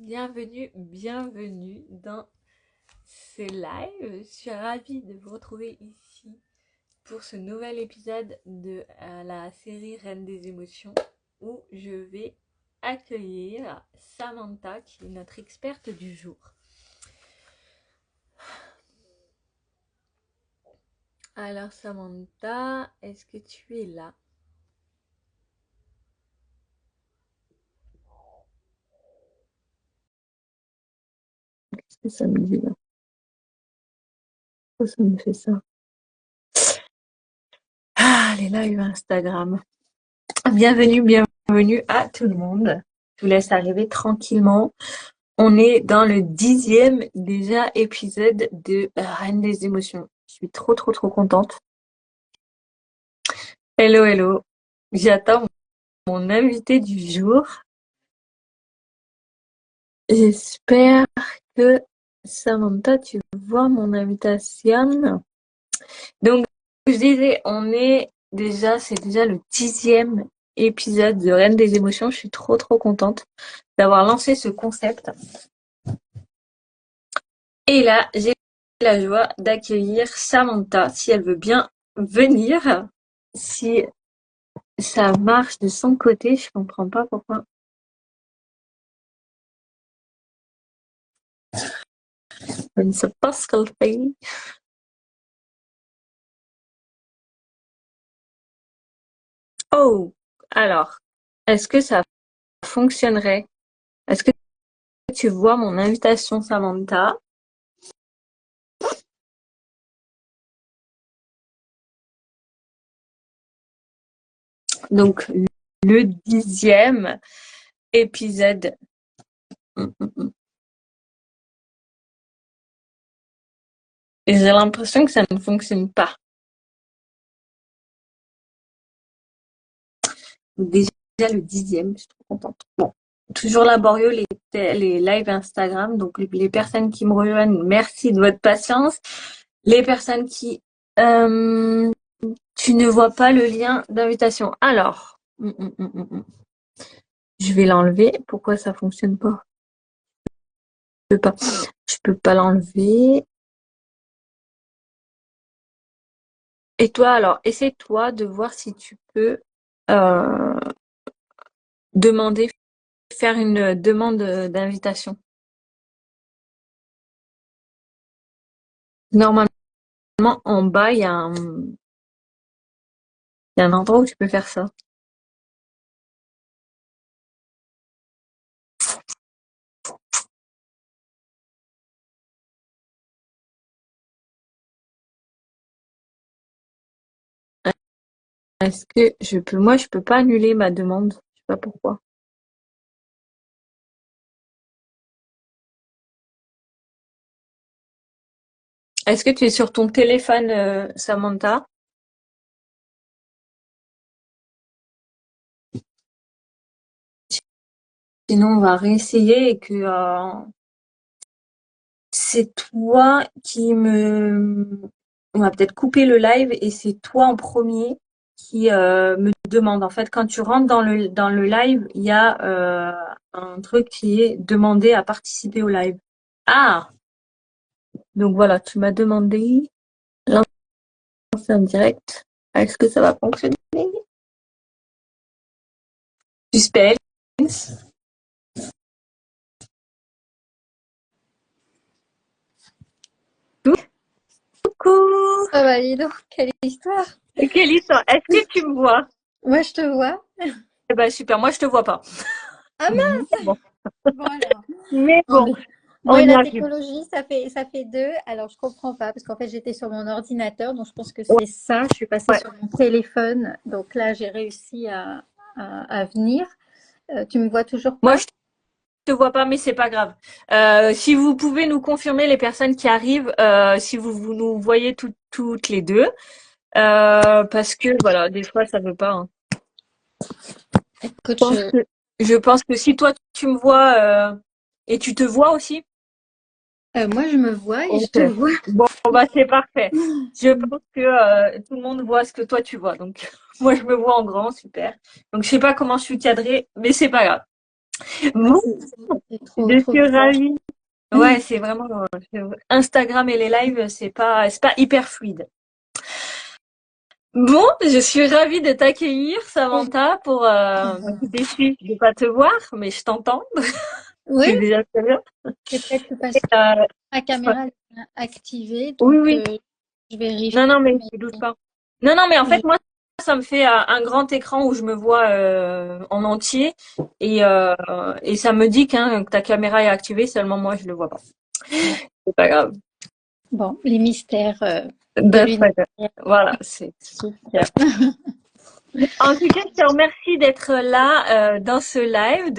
Bienvenue dans ce live. Je suis ravie de vous retrouver ici pour ce nouvel épisode de la série Reine des émotions où je vais accueillir Samantha qui est notre experte du jour. Alors Samantha, est-ce que tu es là? Qu'est-ce que ça me dit là? Pourquoi ça me fait ça? Ah, les lives Instagram. Bienvenue à tout le monde. Je vous laisse arriver tranquillement. On est dans le 10e déjà épisode de Reine des émotions. Je suis trop contente. Hello. J'attends mon invité du jour. J'espère que Samantha, tu vois mon invitation. Donc, je disais, c'est déjà le 10e épisode de Reine des émotions. Je suis trop contente d'avoir lancé ce concept. Et là, j'ai la joie d'accueillir Samantha, si elle veut bien venir. Si ça marche de son côté, je comprends pas pourquoi. Je ne sais pas ce qu'elle fait. Oh, alors, est-ce que ça fonctionnerait? Est-ce que tu vois mon invitation, Samantha? Donc, le 10e épisode. Et j'ai l'impression que ça ne fonctionne pas. Déjà le 10e, je suis trop contente. Bon, toujours laborieux les lives Instagram. Donc, les personnes qui me rejoignent, merci de votre patience. Les personnes qui... tu ne vois pas le lien d'invitation. Alors, je vais l'enlever. Pourquoi ça fonctionne pas? Je peux pas l'enlever. Et toi, alors, essaie-toi de voir si tu peux faire une demande d'invitation. Normalement, en bas, il y a un endroit où tu peux faire ça. Est-ce que moi, je peux pas annuler ma demande. Je sais pas pourquoi. Est-ce que tu es sur ton téléphone, Samantha? Sinon, on va réessayer et que c'est toi on va peut-être couper le live et c'est toi en premier qui me demande. En fait, quand tu rentres dans le live, il y a un truc qui est demander à participer au live. Ah! Donc voilà, tu m'as demandé lancer en direct. Est-ce que ça va fonctionner? Suspense. Coucou! Ah bah dis donc, quelle histoire! Quelle histoire! Est-ce que tu me vois? Moi je te vois. Eh ben super, moi je te vois pas. Ah Mais mince! bon, Bon alors. mais Non, bon, mais moi on et y la arrive. technologie, ça fait deux. Alors je comprends pas parce qu'en fait j'étais sur mon ordinateur, donc je pense que Ouais, c'est ça. Je suis passée ouais. sur mon téléphone, donc là j'ai réussi à venir. Tu me vois toujours Moi pas? je te vois pas, mais c'est pas grave. Si vous pouvez nous confirmer les personnes qui arrivent, si vous nous voyez toutes les deux, parce que voilà, des fois ça veut pas. Hein. Écoute, Je pense que, je pense que si toi tu me vois et tu te vois aussi. moi je me vois et je Ok. te vois. Bon, bah c'est parfait. Je pense que tout le monde voit ce que toi tu vois. Donc moi je me vois en grand, super. Donc je sais pas comment je suis cadrée, mais c'est pas grave. Ouais, Bon, c'est trop, je trop suis bizarre. ravie. Ouais, c'est vraiment Instagram et les lives, c'est pas hyper fluide. Bon, je suis ravie de t'accueillir, Et- Samantha, pour déçue de pas te voir, mais je t'entends. Oui, C'est déjà très bien. c'est peut-être parce que Euh, ma caméra est bien activée, oui, donc oui. je vérifie. Non, non, mais Mais je doute pas. Non, non, mais en je- fait, moi, ça me fait un grand écran où je me vois en entier et ça me dit que ta caméra est activée, seulement moi, je le vois pas. bon, C'est pas grave. bon, les mystères de Ben, c'est l'univers. pas grave. Voilà, c'est super. En tout cas, je te remercie d'être là dans ce live,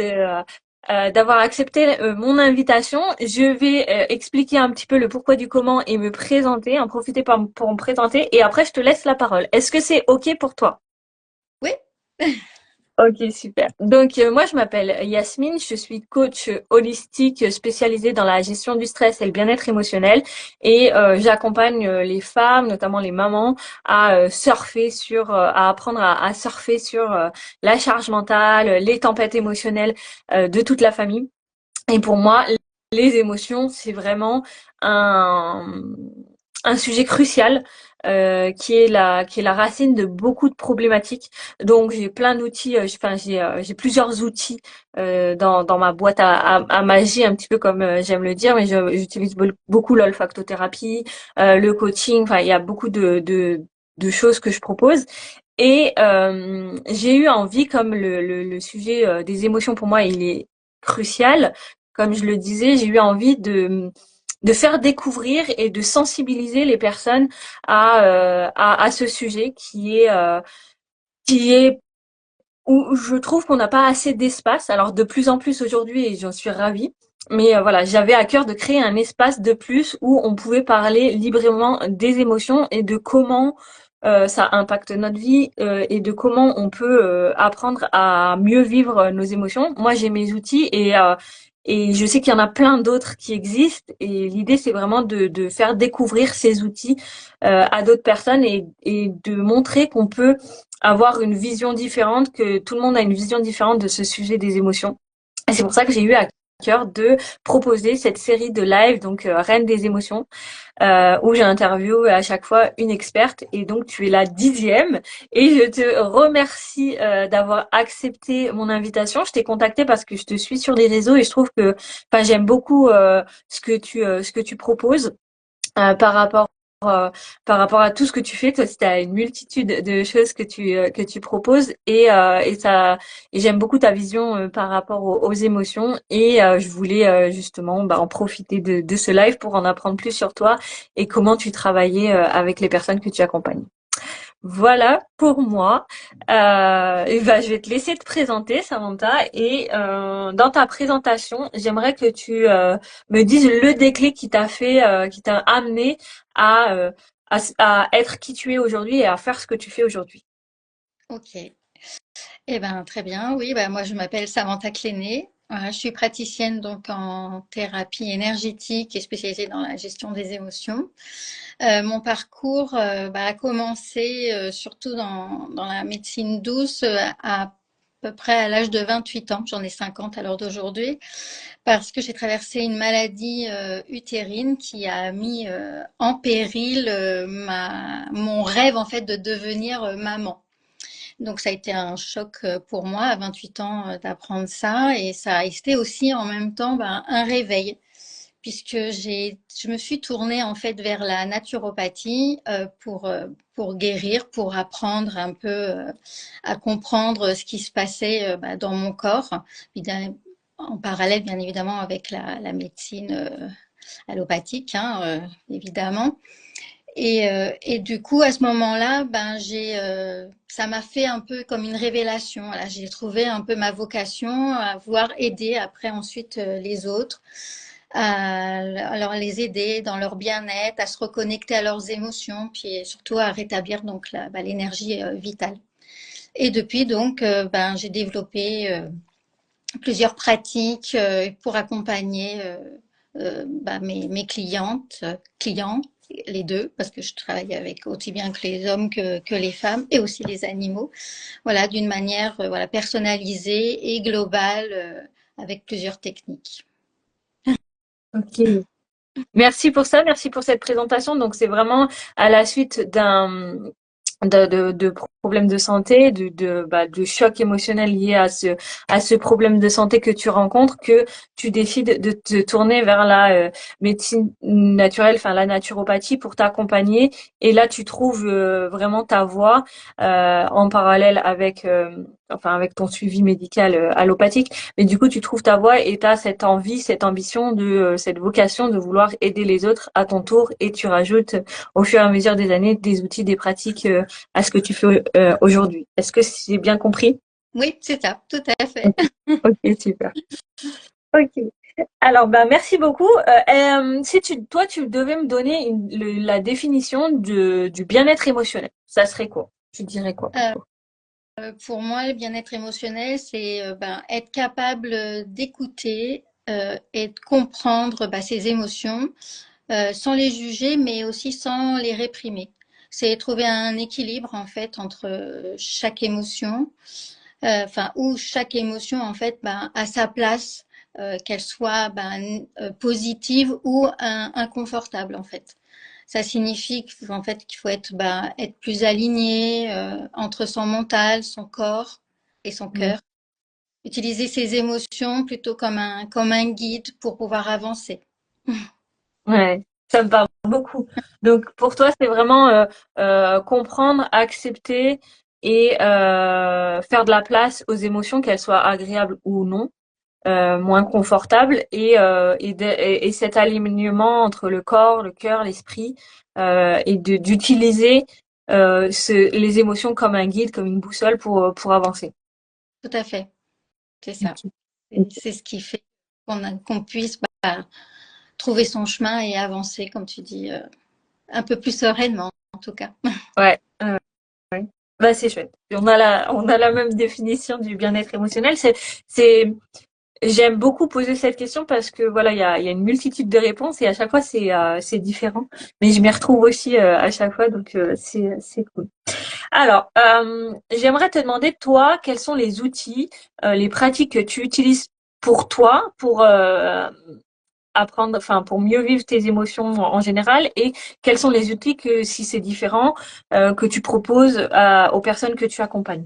d'avoir accepté mon invitation. Je vais expliquer un petit peu le pourquoi du comment et me présenter, en profiter pour me présenter, et après je te laisse la parole. Est-ce que c'est OK pour toi? Oui, Ok, super. Donc, moi, je m'appelle Yasmine, je suis coach holistique spécialisée dans la gestion du stress et le bien-être émotionnel et j'accompagne les femmes, notamment les mamans, à à apprendre à surfer sur la charge mentale, les tempêtes émotionnelles de toute la famille. Et pour moi, les émotions, c'est vraiment un, un sujet crucial qui est la racine de beaucoup de problématiques. Donc j'ai plein d'outils, j'ai plusieurs outils dans ma boîte à magie, un petit peu comme j'aime le dire, mais j'utilise beaucoup l'olfactothérapie, le coaching. Enfin, il y a beaucoup de choses que je propose. Et j'ai eu envie, comme le sujet des émotions pour moi, il est crucial. Comme je le disais, j'ai eu envie de faire découvrir et de sensibiliser les personnes à ce sujet qui est où je trouve qu'on n'a pas assez d'espace. Alors de plus en plus aujourd'hui, et j'en suis ravie. Mais voilà, j'avais à cœur de créer un espace de plus où on pouvait parler librement des émotions et de comment ça impacte notre vie et de comment on peut apprendre à mieux vivre nos émotions. Moi, j'ai mes outils et je sais qu'il y en a plein d'autres qui existent. Et l'idée, c'est vraiment de faire découvrir ces outils à d'autres personnes et de montrer qu'on peut avoir une vision différente, que tout le monde a une vision différente de ce sujet des émotions. Et c'est pour ça que j'ai eu à cœur de proposer cette série de live, donc Reine des émotions, où j'interviewe à chaque fois une experte. Et donc tu es la 10e. Et je te remercie d'avoir accepté mon invitation. Je t'ai contacté parce que je te suis sur les réseaux et je trouve que, enfin, j'aime beaucoup ce que tu proposes par rapport par rapport à tout ce que tu fais. Toi, tu as une multitude de choses que tu proposes et j'aime beaucoup ta vision par rapport aux émotions et je voulais justement en profiter de ce live pour en apprendre plus sur toi et comment tu travaillais avec les personnes que tu accompagnes. Voilà pour moi. Je vais te laisser te présenter, Samantha. Et dans ta présentation, j'aimerais que tu me dises le déclic qui t'a amené à, euh, à être qui tu es aujourd'hui et à faire ce que tu fais aujourd'hui. ok. Eh ben, très bien. Oui, bah, moi, je m'appelle Samantha Cléné. Voilà, je suis praticienne donc en thérapie énergétique et spécialisée dans la gestion des émotions. Mon parcours a commencé surtout dans la médecine douce à peu près à l'âge de 28 ans. J'en ai 50 à l'heure d'aujourd'hui parce que j'ai traversé une maladie utérine qui a mis en péril mon rêve en fait de devenir maman. Donc ça a été un choc pour moi à 28 ans d'apprendre ça et ça a été aussi en même temps un réveil puisque je me suis tournée en fait vers la naturopathie pour guérir, pour apprendre un peu à comprendre ce qui se passait dans mon corps, en parallèle bien évidemment avec la médecine allopathique, hein, évidemment. Et du coup, à ce moment-là, ça m'a fait un peu comme une révélation. Voilà, j'ai trouvé un peu ma vocation à pouvoir aider après ensuite les autres, alors les aider dans leur bien-être, à se reconnecter à leurs émotions, puis surtout à rétablir donc l'énergie vitale. Et depuis donc, j'ai développé plusieurs pratiques pour accompagner mes clients, les deux, parce que je travaille avec aussi bien que les hommes que les femmes et aussi les animaux, voilà, d'une manière voilà, personnalisée et globale avec plusieurs techniques. Ok. Merci pour ça, merci pour cette présentation. Donc, c'est vraiment à la suite de problèmes de santé, de choc émotionnel lié à ce problème de santé que tu rencontres, que tu décides de te tourner vers la médecine naturelle, enfin la naturopathie pour t'accompagner. Et là, tu trouves vraiment ta voie en parallèle avec, enfin avec ton suivi médical allopathique. Mais du coup, tu trouves ta voie et tu as cette envie, cette ambition cette vocation de vouloir aider les autres à ton tour. Et tu rajoutes au fur et à mesure des années des outils, des pratiques à ce que tu fais aujourd'hui. Est-ce que j'ai bien compris? Oui, c'est ça, tout à fait. Ok, super. Ok. Alors, bah, merci beaucoup. Si toi, tu devais me donner la définition du bien-être émotionnel, ça serait quoi? Tu dirais quoi pour Euh, toi? pour moi, le bien-être émotionnel, c'est être capable d'écouter et de comprendre ses émotions sans les juger, mais aussi sans les réprimer. C'est trouver un équilibre en fait entre chaque émotion, où chaque émotion en fait a sa place, qu'elle soit positive ou inconfortable en fait. Ça signifie qu'en fait qu'il faut être plus aligné entre son mental, son corps et son Mm. cœur. Utiliser ses émotions plutôt comme un guide pour pouvoir avancer. Ouais, ça me parle beaucoup. Donc, pour toi, c'est vraiment comprendre, accepter et faire de la place aux émotions, qu'elles soient agréables ou non, moins confortables, et cet alignement entre le corps, le cœur, l'esprit, d'utiliser les émotions comme un guide, comme une boussole pour avancer. Tout à fait, c'est ça. Ok. C'est ce qui fait qu'on puisse trouver son chemin et avancer, comme tu dis, un peu plus sereinement, en tout cas. Ouais. Bah, c'est chouette. On a la même définition du bien-être émotionnel. C'est, J'aime beaucoup poser cette question parce que voilà, il y a une multitude de réponses et à chaque fois c'est différent. Mais je m'y retrouve aussi à chaque fois, donc c'est cool. Alors, j'aimerais te demander toi, quels sont les outils, les pratiques que tu utilises pour toi, pour apprendre, enfin pour mieux vivre tes émotions en général, et quels sont les outils que si c'est différent que tu proposes aux personnes que tu accompagnes.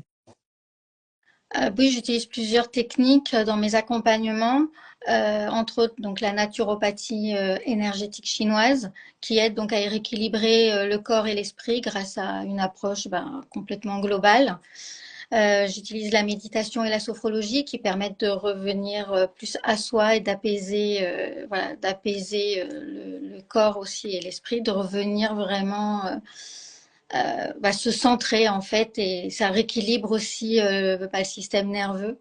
Oui, j'utilise plusieurs techniques dans mes accompagnements, entre autres donc la naturopathie énergétique chinoise, qui aide donc à rééquilibrer le corps et l'esprit grâce à une approche complètement globale. J'utilise la méditation et la sophrologie qui permettent de revenir plus à soi et d'apaiser le corps aussi et l'esprit, de revenir vraiment se centrer en fait, et ça rééquilibre aussi le système nerveux.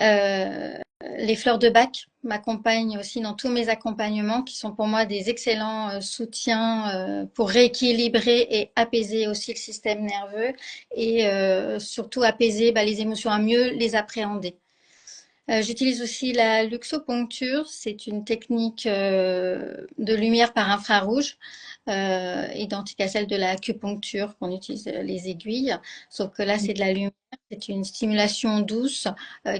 Euh, les fleurs de bac m'accompagnent aussi dans tous mes accompagnements, qui sont pour moi des excellents soutiens pour rééquilibrer et apaiser aussi le système nerveux, et surtout apaiser les émotions, à mieux les appréhender. J'utilise aussi la luxoponcture. C'est une technique de lumière par infrarouge, identique à celle de la acupuncture qu'on utilise les aiguilles, sauf que là c'est de la lumière. C'est une stimulation douce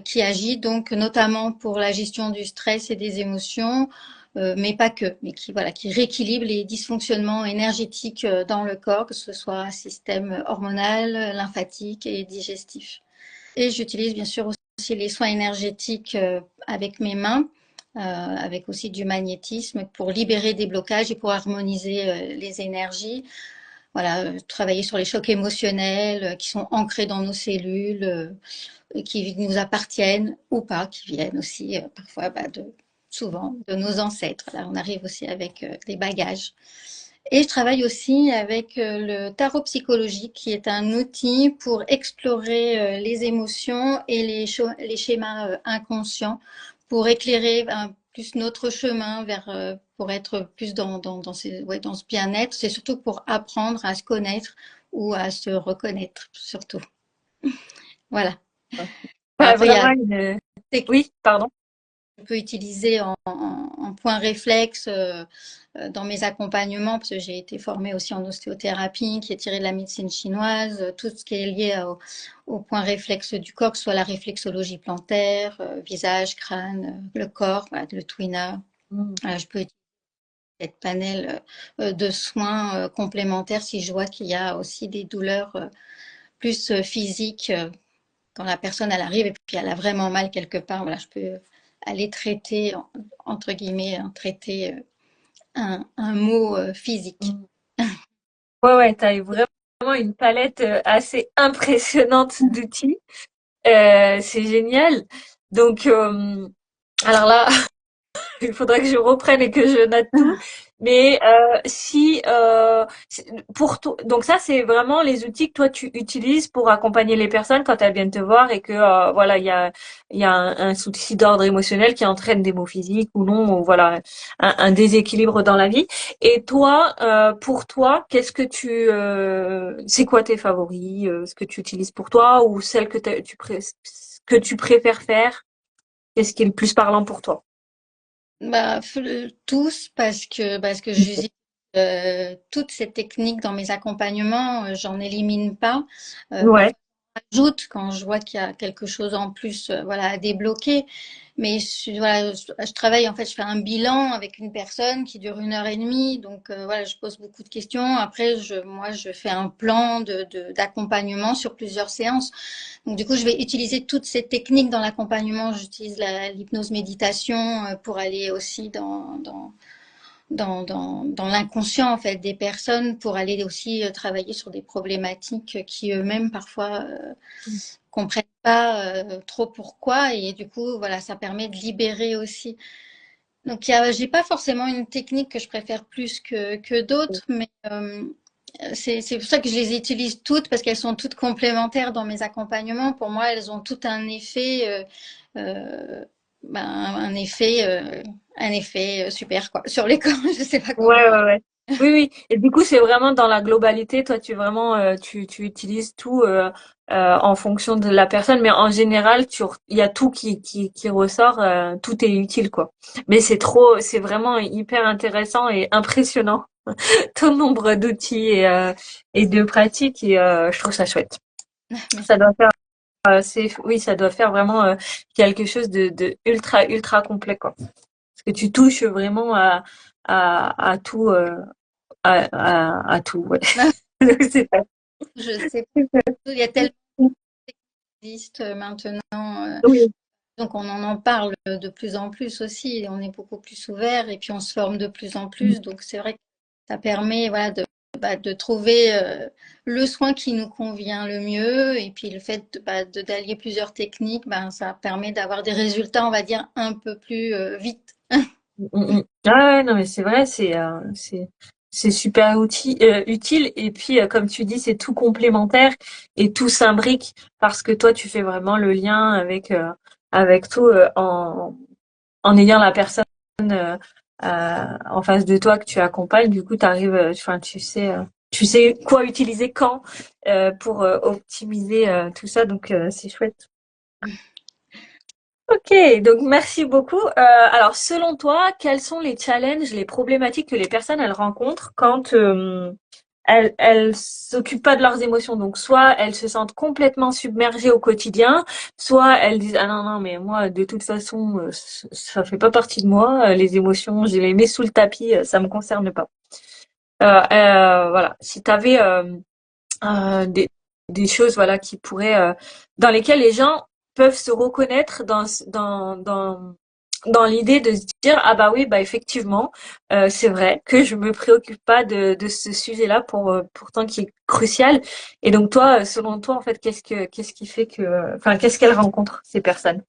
qui agit donc notamment pour la gestion du stress et des émotions, mais pas que, mais qui rééquilibre les dysfonctionnements énergétiques dans le corps, que ce soit système hormonal, lymphatique et digestif. Et j'utilise bien sûr aussi les soins énergétiques avec mes mains, avec aussi du magnétisme pour libérer des blocages et pour harmoniser les énergies. Voilà, travailler sur les chocs émotionnels qui sont ancrés dans nos cellules, qui nous appartiennent ou pas, qui viennent aussi parfois souvent de nos ancêtres. Là, on arrive aussi avec des bagages. Et je travaille aussi avec le tarot psychologique, qui est un outil pour explorer les émotions et les schémas inconscients, pour éclairer plus notre chemin pour être plus dans ce bien-être. C'est surtout pour apprendre à se connaître ou à se reconnaître, surtout. Voilà. Ouais, Après, il y a vraiment une... Oui, pardon. je peux utiliser en point réflexe dans mes accompagnements, parce que j'ai été formée aussi en ostéothérapie, qui est tirée de la médecine chinoise, tout ce qui est lié au point réflexe du corps, que ce soit la réflexologie plantaire, visage, crâne, le corps, voilà, le Twina. Mm. Je peux utiliser cette panel de soins complémentaires si je vois qu'il y a aussi des douleurs plus physiques quand la personne elle arrive et puis elle a vraiment mal quelque part. Voilà, je peux aller traiter entre guillemets, traiter un mot physique. Mm. Ouais, ouais, tu as vraiment une palette assez impressionnante d'outils. C'est génial. Donc, alors là, il faudrait que je reprenne et que je note tout. Mais si pour toi, donc ça c'est vraiment les outils que toi tu utilises pour accompagner les personnes quand elles viennent te voir et que voilà il y a un souci d'ordre émotionnel qui entraîne des maux physiques ou non ou voilà un déséquilibre dans la vie. Et toi pour toi qu'est-ce que c'est quoi tes favoris ce que tu utilises pour toi ou celles que que tu préfères faire? Qu'est-ce qui est le plus parlant pour toi? Bah, tous parce que j'utilise toutes ces techniques dans mes accompagnements, j'en élimine pas. Ouais. Parfois, j'ajoute quand je vois qu'il y a quelque chose en plus, voilà, à débloquer. Mais voilà, je travaille en fait, je fais un bilan avec une personne qui dure 1 heure et demie, donc voilà, je pose beaucoup de questions. Après, moi, je fais un plan d'accompagnement sur plusieurs séances. Donc, du coup, je vais utiliser toutes ces techniques dans l'accompagnement. J'utilise l'hypnose méditation pour aller aussi dans l'inconscient en fait des personnes pour aller aussi travailler sur des problématiques qui eux-mêmes parfois comprennent pas trop pourquoi et du coup voilà ça permet de libérer aussi. Donc j'ai pas forcément une technique que je préfère plus que d'autres, mais c'est pour ça que je les utilise toutes parce qu'elles sont toutes complémentaires dans mes accompagnements. Pour moi, elles ont tout un effet, ben, un effet super quoi sur les corps. Je sais pas comment. Ouais, ouais, ouais. Oui, oui. Et du coup, c'est vraiment dans la globalité. Toi, tu utilises tout en fonction de la personne, mais en général, il y a tout qui ressort. Tout est utile, quoi. Mais c'est vraiment hyper intéressant et impressionnant ton nombre d'outils et de pratiques. Et je trouve ça chouette. Mais Ça doit faire, oui, ça doit faire vraiment quelque chose de ultra ultra complet, quoi. Parce que tu touches vraiment à tout. À tout, ouais. C'est pas je sais pas. Il y a tellement qui existent maintenant, oui. donc on en parle de plus en plus aussi. Et on est beaucoup plus ouvert et puis on se forme de plus en plus. Donc c'est vrai que ça permet voilà de trouver le soin qui nous convient le mieux et puis le fait d'allier plusieurs techniques, ben, ça permet d'avoir des résultats, on va dire, un peu plus vite. Ah ouais, non mais c'est vrai, c'est super utile et puis comme tu dis, c'est tout complémentaire et tout s'imbrique parce que toi tu fais vraiment le lien avec tout en ayant la personne en face de toi que tu accompagnes. Du coup, enfin tu sais quoi utiliser quand pour optimiser tout ça, donc c'est chouette. Ok, donc merci beaucoup. Alors, selon toi, quels sont les challenges, les problématiques que les personnes elles rencontrent quand elles s'occupent pas de leurs émotions? Donc, soit elles se sentent complètement submergées au quotidien, soit elles disent ah non non mais moi de toute façon ça fait pas partie de moi, les émotions je les mets sous le tapis, ça me concerne pas. Voilà, si tu avais des choses voilà qui pourraient dans lesquelles les gens peuvent se reconnaître dans l'idée de se dire ah bah oui bah effectivement c'est vrai que je me préoccupe pas de ce sujet-là pourtant qui est crucial et donc toi selon toi en fait qu'est-ce qui fait que enfin qu'est-ce qu'elles rencontrent ces personnes.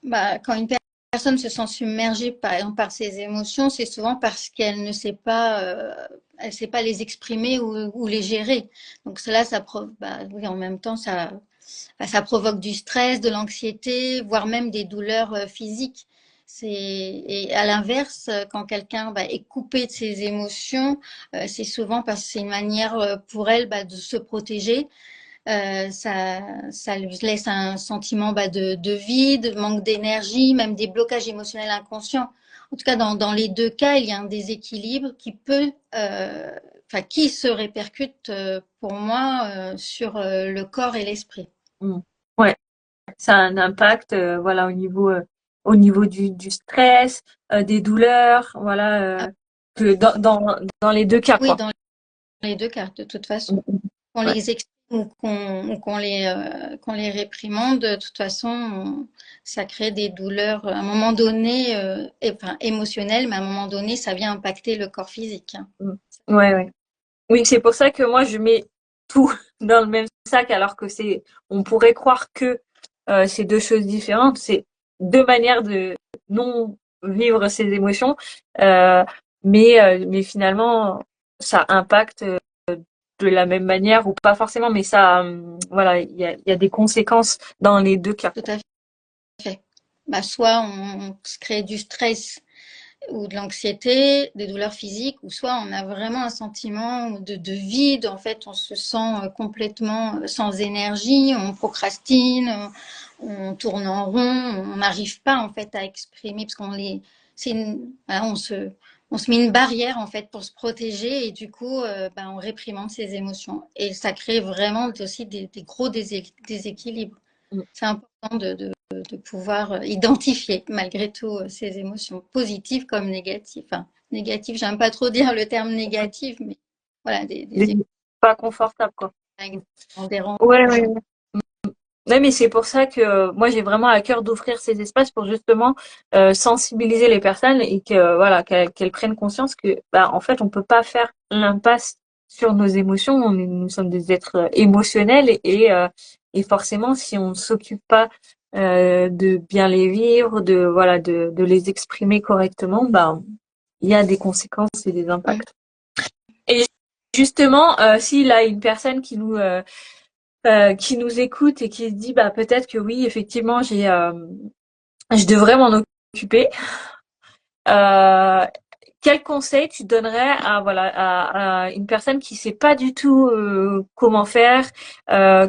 Bah, quand une personne se sent submergée, par exemple, par ses émotions, c'est souvent parce qu'elle ne sait pas, elle sait pas les exprimer ou les gérer. Donc cela, bah, oui, en même temps, ça provoque du stress, de l'anxiété, voire même des douleurs physiques. Et à l'inverse, quand quelqu'un est coupé de ses émotions, c'est souvent parce que c'est une manière pour elle de se protéger Ça lui laisse un sentiment de vide, manque d'énergie, même des blocages émotionnels inconscients. En tout cas, dans les deux cas, il y a un déséquilibre qui peut, qui se répercute pour moi sur le corps et l'esprit. Mm. Ouais, ça a un impact, voilà, au niveau du stress, des douleurs, voilà, que dans les deux cas, Oui, quoi. dans les deux cas, de toute façon. Mm. Qu'on Ouais. les exprime ou qu'on les réprimande, de toute façon, ça crée des douleurs à un moment donné, émotionnelles, mais à un moment donné, ça vient impacter le corps physique, hein. Mm. Ouais, ouais. Oui, c'est pour ça que moi je mets tout dans le même sac alors que on pourrait croire que c'est deux choses différentes. C'est deux manières de non vivre ses émotions, euh, mais finalement ça impacte de la même manière ou pas forcément, mais ça, voilà, il y a des conséquences dans les deux cas. Tout à fait. Bah, soit on se crée du stress ou de l'anxiété, des douleurs physiques, ou soit on a vraiment un sentiment de vide. En fait, on se sent complètement sans énergie, on procrastine, on tourne en rond, on n'arrive pas en fait à exprimer parce voilà, on se met une barrière en fait pour se protéger et du coup, on réprimande ses émotions et ça crée vraiment aussi des gros déséquilibres. Mm. C'est important de pouvoir identifier malgré tout ces émotions positives comme négatives. Enfin, négatives, j'aime pas trop dire le terme négatif, mais voilà, des Pas confortable, quoi. émotions Ouais, ouais, dérangeantes. ouais. Ouais, mais c'est pour ça que moi j'ai vraiment à cœur d'offrir ces espaces pour justement sensibiliser les personnes et que voilà qu'elles prennent conscience que bah en fait on peut pas faire l'impasse sur nos émotions. Nous sommes des êtres émotionnels et forcément si on ne s'occupe pas de bien les vivre, de les exprimer correctement, bah il y a des conséquences et des Mm. impacts. Et justement, s'il a une personne qui nous écoute et qui se dit bah peut-être que oui effectivement je devrais m'en occuper. Euh, quel conseil tu donnerais à une personne qui sait pas du tout comment faire,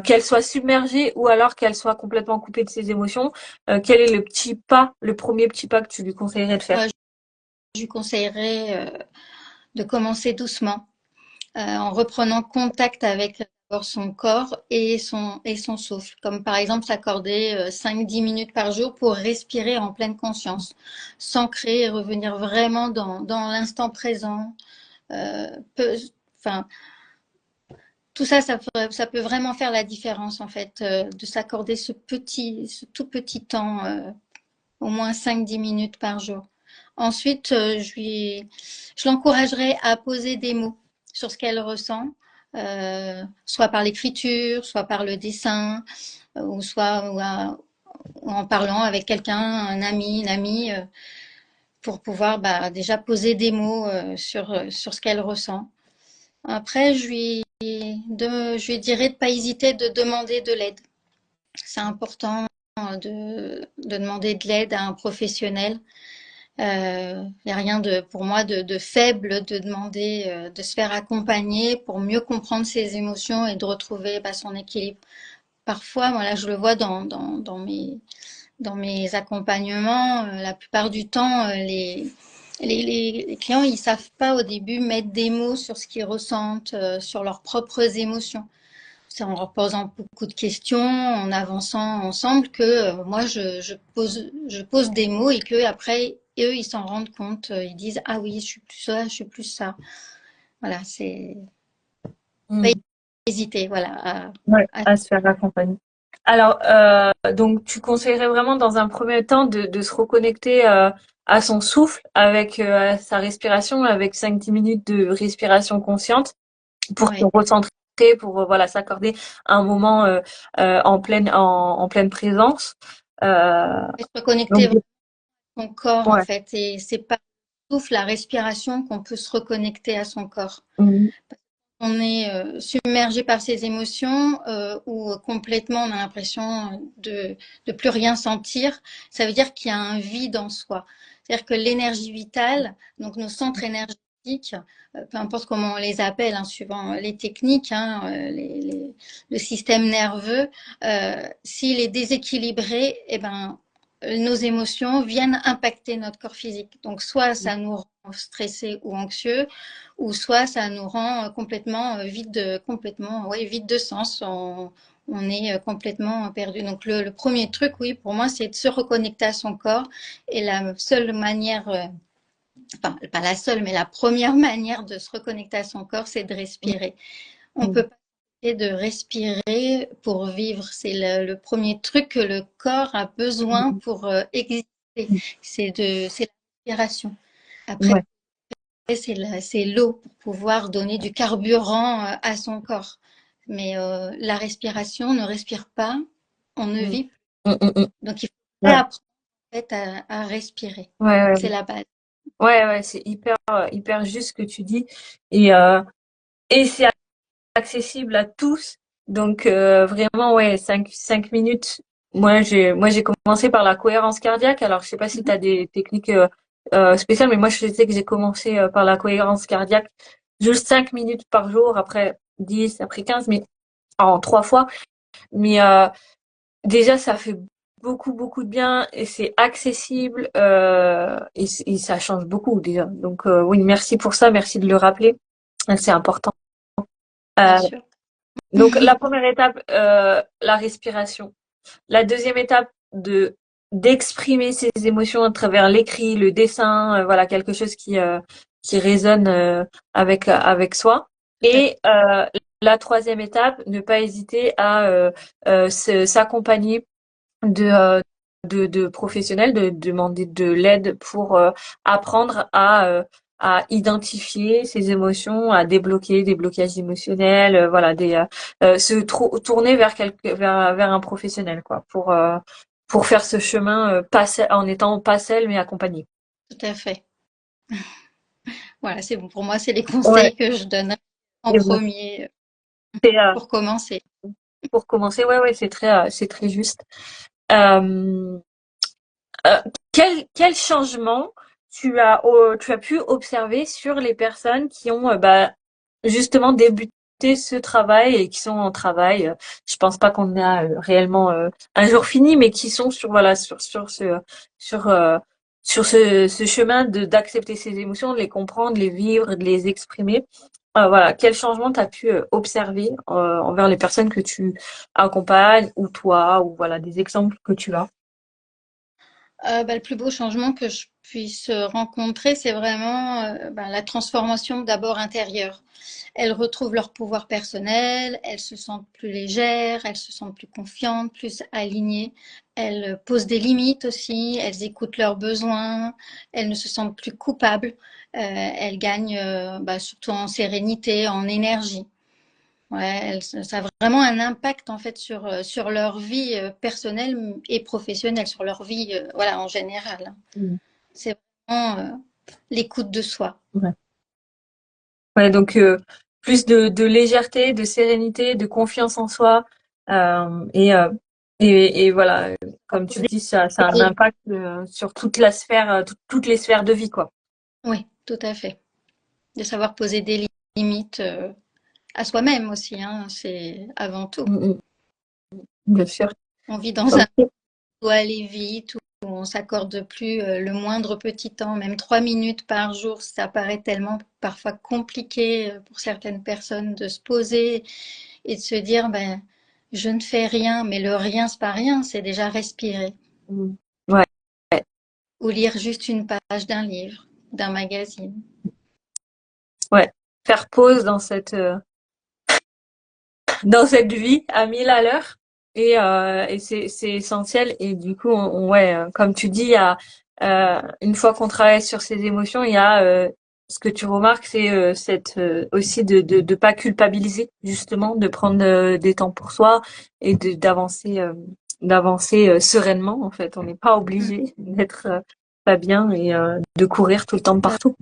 qu'elle soit submergée ou alors qu'elle soit complètement coupée de ses émotions, quel est le premier petit pas que tu lui conseillerais de faire? Moi, je lui conseillerais de commencer doucement, en reprenant contact avec d'abord son corps et son souffle. Comme par exemple s'accorder 5-10 minutes par jour pour respirer en pleine conscience, s'ancrer et revenir vraiment dans l'instant présent. Euh, peut, enfin, tout ça, ça peut vraiment faire la différence en fait, de s'accorder ce tout petit temps, au moins 5-10 minutes par jour. Ensuite, je l'encouragerai à poser des mots sur ce qu'elle ressent, soit par l'écriture, soit par le dessin, ou soit ou en parlant avec quelqu'un, un ami, une amie, pour pouvoir déjà poser des mots sur ce qu'elle ressent. Après, je lui dirais de ne pas hésiter de demander de l'aide. C'est important de demander de l'aide à un professionnel. Il n'y a rien pour moi de faible de demander de se faire accompagner pour mieux comprendre ses émotions et de retrouver son équilibre. Parfois, moi là, je le vois dans mes accompagnements, la plupart du temps, les clients, ils savent pas au début mettre des mots sur ce qu'ils ressentent, sur leurs propres émotions. C'est en leur posant beaucoup de questions, en avançant ensemble que moi je pose des mots et que après eux ils s'en rendent compte, ils disent ah oui je suis plus ça, je suis plus ça. Voilà, c'est pas Hmm. hésiter, voilà. Ouais, À- à se faire accompagner. Alors, donc, tu conseillerais vraiment dans un premier temps de se reconnecter à son souffle, avec sa respiration, avec 5-10 minutes de respiration consciente pour se ouais. recentrer, pour voilà s'accorder un moment en pleine présence. Euh, Se reconnecter donc, vraiment à son corps en ouais. fait, et c'est pas sauf la respiration qu'on peut se reconnecter à son corps. Mhm. On est submergé par ses émotions ou complètement on a l'impression de plus rien sentir, ça veut dire qu'il y a un vide en soi. C'est-à-dire que l'énergie vitale, donc nos centres énergétiques peu importe comment on les appelle, hein, suivant les techniques, hein, le système nerveux, s'il est déséquilibré, eh ben, nos émotions viennent impacter notre corps physique. Donc, soit ça nous rend stressés ou anxieux, ou soit ça nous rend complètement complètement, ouais, vide de sens. On est complètement perdu. Donc, le premier truc, oui, pour moi, c'est de se reconnecter à son corps. Et la seule manière, enfin, pas la seule, mais la première manière de se reconnecter à son corps, c'est de respirer. On peut pas essayer de respirer pour vivre. C'est le premier truc que le corps a besoin pour exister. C'est la respiration. Après, Ouais. c'est l'eau pour pouvoir donner du carburant à son corps. Mais la respiration, on ne respire pas, on ne vit plus. Donc, il faut Ouais. apprendre en fait, à respirer. Ouais, C'est ouais, la base. ouais, ouais, c'est hyper juste ce que tu dis. Et, c'est accessible à tous. Donc, vraiment, ouais, cinq minutes. Moi, j'ai commencé par la cohérence cardiaque. Alors, je sais pas si tu as des techniques spéciales, mais moi, je sais que j'ai commencé par la cohérence cardiaque. Juste 5 minutes par jour, après 10, après 15, mais en 3 fois. Mais déjà, ça fait beaucoup de bien et c'est accessible et ça change beaucoup déjà. Donc oui, merci pour ça, merci de le rappeler. C'est important. Bien Euh, sûr. donc la première étape, la respiration. La deuxième étape, d'exprimer ses émotions à travers l'écrit, le dessin, voilà quelque chose qui résonne avec soi. Tout à fait. Et la troisième étape, ne pas hésiter à s'accompagner de professionnels, de demander de l'aide pour apprendre à identifier ses émotions, à débloquer des blocages émotionnels, voilà, tourner vers un professionnel, quoi, pour faire ce chemin en étant pas seul mais accompagné. Tout à fait. Voilà, c'est bon. Pour moi, c'est les Ouais, conseils que je donne en et ben, premier c'est, pour commencer. pour commencer, ouais, ouais, c'est très juste. Euh, Euh, quel changement tu as pu observer sur les personnes qui ont justement débuté ce travail et qui sont en travail? Je pense pas qu'on a réellement un jour fini, mais qui sont sur euh, sur ce chemin d'accepter ses émotions, de les comprendre, de les vivre, de les exprimer. Voilà, quel changement tu as pu observer envers les personnes que tu accompagnes ou toi ou voilà des exemples que tu as. Le plus beau changement que je puisse rencontrer, c'est vraiment la transformation d'abord intérieure. Elles retrouvent leur pouvoir personnel, elles se sentent plus légères, elles se sentent plus confiantes, plus alignées. Elles posent des limites aussi, elles écoutent leurs besoins, elles ne se sentent plus coupables, elles gagnent surtout en sérénité, en énergie. Ouais, ça a vraiment un impact en fait sur leur vie personnelle et professionnelle, sur leur vie voilà, en général. Mm. C'est vraiment l'écoute de soi. Ouais. Ouais, donc plus de légèreté, de sérénité, de confiance en soi. Et voilà, comme tu dis, ça a un Et- impact sur toute la sphère, toutes les sphères de vie, quoi. oui, tout à fait. De savoir poser des limites à soi-même aussi, hein, c'est avant tout. Mm, mm, bien sûr. On vit dans un monde Ok. où on doit aller vite, où on s'accorde plus le moindre petit temps, même 3 minutes par jour, ça paraît tellement parfois compliqué pour certaines personnes de se poser et de se dire, ben, je ne fais rien, mais le rien, c'est pas rien, c'est déjà respirer. Mm. Ouais, Ou lire juste une page d'un livre, d'un magazine. ouais. Faire pause dans cette vie à 1000 à l'heure et c'est essentiel et du coup ouais comme tu dis il y a une fois qu'on travaille sur ces émotions il y a ce que tu remarques c'est cette aussi de pas culpabiliser justement de prendre des temps pour soi et d'avancer sereinement en fait on n'est pas Mm. obligé d'être pas bien et de courir tout le temps Bah partout.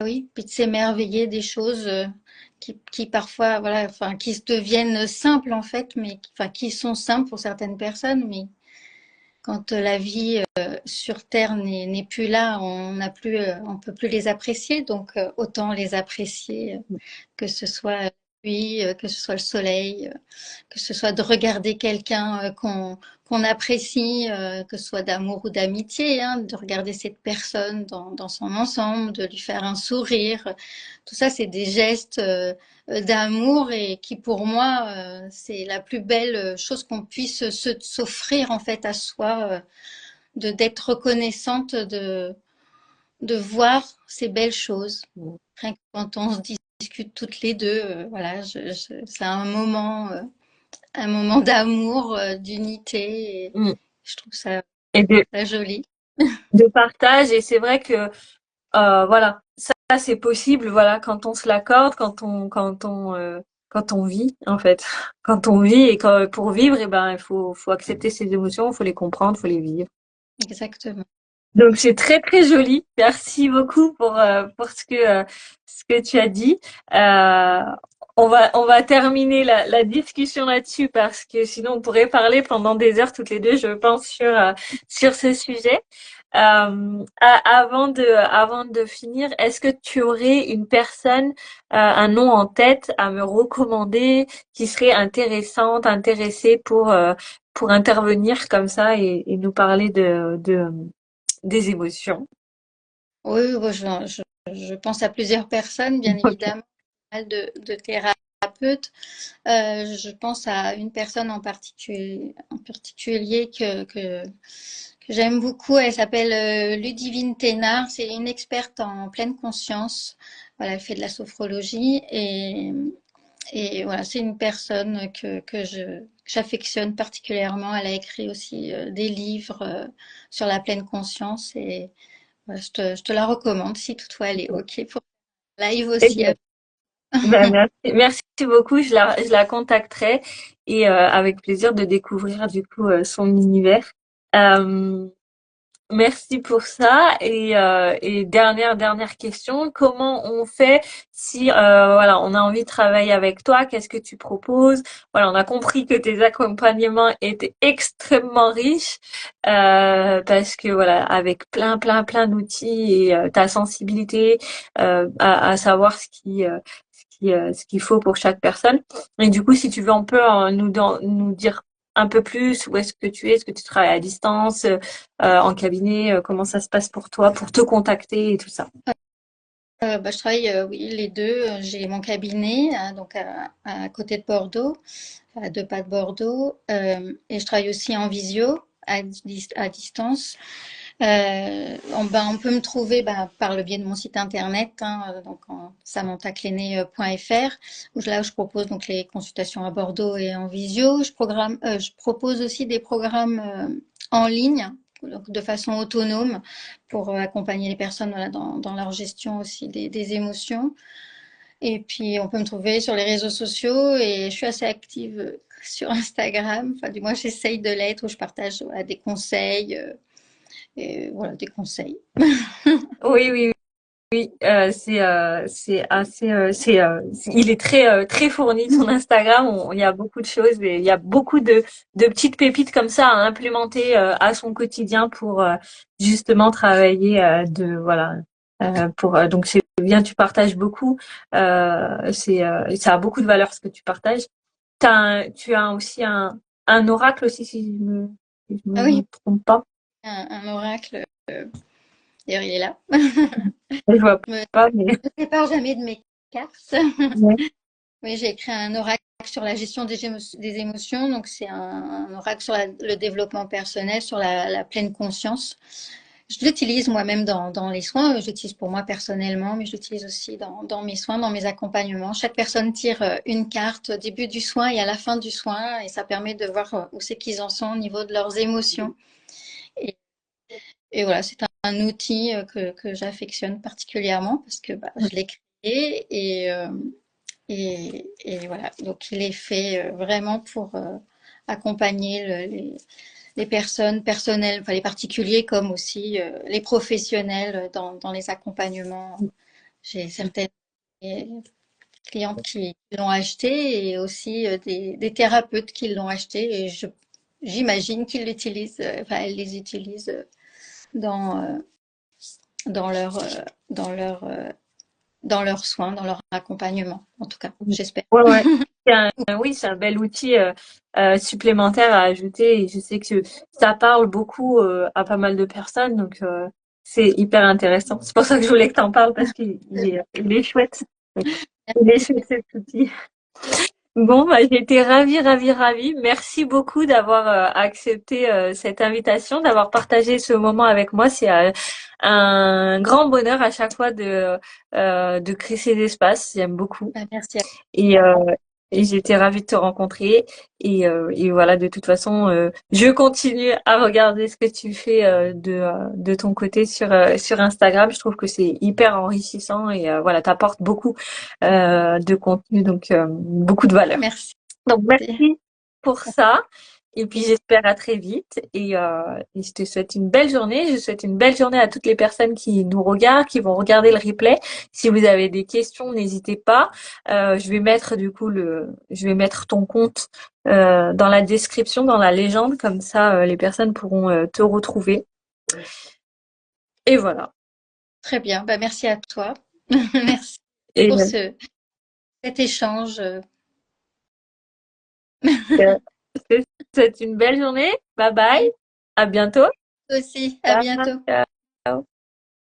oui, puis de s'émerveiller des choses qui parfois, voilà, enfin, qui se deviennent simples en fait, mais enfin, qui sont simples pour certaines personnes, mais quand la vie sur Terre n'est plus là, on peut plus les apprécier, donc autant les apprécier, que ce soit lui, que ce soit le soleil, que ce soit de regarder quelqu'un qu'on apprécie, que ce soit d'amour ou d'amitié, hein, de regarder cette personne dans son ensemble, de lui faire un sourire. Tout ça, c'est des gestes d'amour et qui, pour moi, c'est la plus belle chose qu'on puisse s'offrir en fait à soi, de d'être reconnaissante de voir ces belles choses. Rien que quand on se discute toutes les deux, voilà, c'est un moment d'amour, d'unité. Et Mm. je trouve ça, Et ça joli. de partage. Et c'est vrai que voilà, ça c'est possible. Voilà, quand on se l'accorde, quand on vit en fait, quand on vit et pour vivre, et ben il faut accepter ses émotions, il faut les comprendre, il faut les vivre. Exactement. Donc c'est très très joli. Merci beaucoup pour ce que tu as dit. Euh, on va terminer la discussion là-dessus parce que sinon on pourrait parler pendant des heures toutes les deux, je pense, sur ce sujet. Avant de finir, est-ce que tu aurais une personne, un nom en tête à me recommander qui serait intéressée pour intervenir comme ça et nous parler de des émotions? Oui, oui, je pense à plusieurs personnes, bien OK. évidemment, pas mal de thérapeutes. Je pense à une personne en particulier que j'aime beaucoup. Elle s'appelle Ludivine Thénard. C'est une experte en pleine conscience. Voilà, elle fait de la sophrologie et voilà, c'est une personne que j'affectionne particulièrement. Elle a écrit aussi des livres sur la pleine conscience et voilà, je te la recommande si toutefois elle est OK pour live Eh aussi. bien, merci beaucoup. Je la contacterai et avec plaisir de découvrir du coup son univers. Euh, Merci pour ça. Et dernière question, comment on fait si voilà, on a envie de travailler avec toi, qu'est-ce que tu proposes? Voilà, on a compris que tes accompagnements étaient extrêmement riches parce que voilà, avec plein d'outils et ta sensibilité à savoir ce qu'il faut pour chaque personne. Et du coup, si tu veux un peu nous dire un peu plus où est-ce que tu es, est-ce que tu travailles à distance, en cabinet, comment ça se passe pour toi, pour te contacter et tout ça. Je travaille, oui, les deux. J'ai mon cabinet, donc à côté de Bordeaux, à 2 pas de Bordeaux, et je travaille aussi en visio, à distance. On peut me trouver par le biais de mon site internet, hein, donc en samanthacléné.fr, là où je propose donc les consultations à Bordeaux et en visio. Je propose aussi des programmes en ligne, donc de façon autonome, pour accompagner les personnes voilà, dans leur gestion aussi des émotions. Et puis, on peut me trouver sur les réseaux sociaux et je suis assez active sur Instagram. Enfin, du moins, j'essaye de l'être où je partage voilà, des conseils. Et voilà, des conseils. Oui, c'est assez, il est très fourni ton Instagram. Il y a beaucoup de choses et il y a beaucoup de petites pépites comme ça à implémenter à son quotidien pour justement travailler voilà pour donc c'est bien, tu partages beaucoup. Ça a beaucoup de valeur ce que tu partages. Tu as aussi un oracle aussi si je Ah oui, me trompe pas. un oracle. D'ailleurs, il est là. Je vois Je me pas, mais sépare jamais de mes cartes. ouais. Oui, j'ai écrit un oracle sur la gestion des émotions. Donc, c'est un oracle sur le développement personnel, sur la pleine conscience. Je l'utilise moi-même dans les soins. Je l'utilise pour moi personnellement, mais je l'utilise aussi dans mes soins, dans mes accompagnements. Chaque personne tire une carte au début du soin et à la fin du soin, et ça permet de voir où c'est qu'ils en sont au niveau de leurs émotions. Et, et voilà, c'est un outil que j'affectionne particulièrement parce que je l'ai créé et voilà. Donc, il est fait vraiment pour accompagner les personnes personnelles, enfin les particuliers comme aussi les professionnels dans les accompagnements. J'ai certaines clientes qui l'ont acheté et aussi des thérapeutes qui l'ont acheté et j'imagine qu'ils l'utilisent, enfin, elles les utilisent dans, dans leur, dans leur, dans leurs soins, dans leur accompagnement, en tout cas, j'espère. Ouais, ouais. Oui, c'est un bel outil supplémentaire à ajouter et je sais que ça parle beaucoup à pas mal de personnes, donc c'est hyper intéressant. C'est pour ça que je voulais que tu en parles parce qu'il est chouette. Il est chouette cet outil. Bon, bah, j'ai été ravie, ravie, ravie. Merci beaucoup d'avoir accepté cette invitation, d'avoir partagé ce moment avec moi. C'est un grand bonheur à chaque fois de créer ces espaces. J'aime beaucoup. Merci à Et, et j'étais ravie de te rencontrer. Et voilà, de toute façon, je continue à regarder ce que tu fais de ton côté sur Instagram. Je trouve que c'est hyper enrichissant et voilà, t'apportes beaucoup de contenu, donc beaucoup de valeur. Merci. Donc merci pour ça. Et puis j'espère à très vite. Et je te souhaite une belle journée. Je souhaite une belle journée à toutes les personnes qui nous regardent, qui vont regarder le replay. Si vous avez des questions, n'hésitez pas. Je vais mettre du coup je vais mettre ton compte dans la description, dans la légende, comme ça les personnes pourront te retrouver. Et voilà. Très bien. Bah, merci à toi. Merci Et pour cet échange. je te souhaite une belle journée. Bye bye. À bientôt. Toi aussi. À bientôt. Ciao.